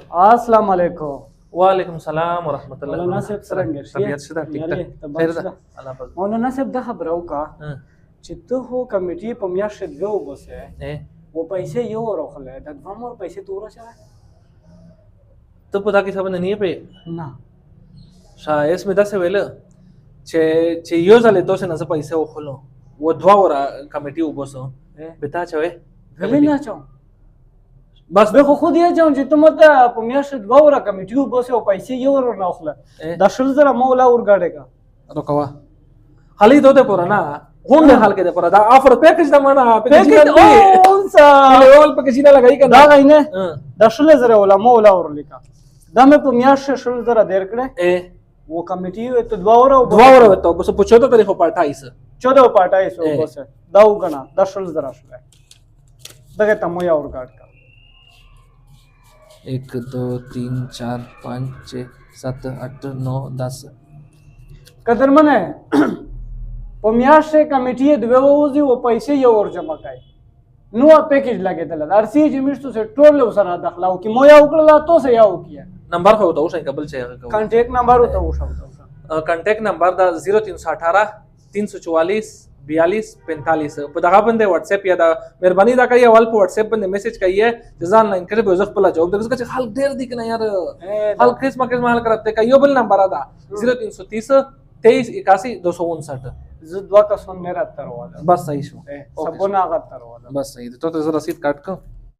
अस्सलाम वालेकुम। वालेकुम सलाम व रहमतुल्लाह। मौलाना साहब څنګه شي؟ طبيعت شته ټیک ټاک خیر ده الله پاک. मौलाना साहब دا خبره وکړه چې ته هو کمیټې په میاشت دوه وبسه و پیسې یو ورخله د دوه مور پیسې تور شوه ته په دا کې څه باندې نه پې نه شایس مې دا څه ویل چې یو ځلې توسه نه پیسې وخلو و دوا ور کمیټې وبسو به تا چوي غلی نه چاو بس به خود یې چاو چې ته مته په میاشت دوه ور کمیټې وبسه او پیسې یو ور نه اخله د شل زره مولا ورګاډه روکوا خالی دوته پورا نه غونډه حال کې ده پورا دا آفر پیکج دا معنا پیکج اونسا لیول پکې نه لګای کنه دا غینه د شل زره ولا مولا ورلیکا دا مې په میاشت شل زره دیر کړه वो कमिटी तो द्वावर तो बस पूछो तो तारीख पाठाई से 14 पाठाई सो बस दाऊ गना 10 जरा शुरू दगे तमोया और काट का 1 2 3 4 5 6 7 8 9 10 कदर मने पमियाश से कमिटी द्वेवोजी वो पैसे ये और जमा काई नो पैकेज लगे दला आरसी जिमिस तो से टोल उसरा दखलाओ कि मोया उकला तो से याओ किया नंबर हो तो उसे कबल चाहिए कांटेक्ट नंबर होता उसा कांटेक्ट नंबर दा 0318 344 42 45 په دغه باندې واتس اپ یا دا مهرباني دا کوي اول په واتس اپ باندې میسج کوي ځان لاین کړي به زغ پلا جواب دغه چې حال ډیر دي کنه یار حال قسمه حال کرتے کوي بل نمبر دا 0330 23 81 259 زدوا کا سن میرا تر والا بس صحیح شو سبنا غتر والا بس صحیح تو ته رسید کاٹ کو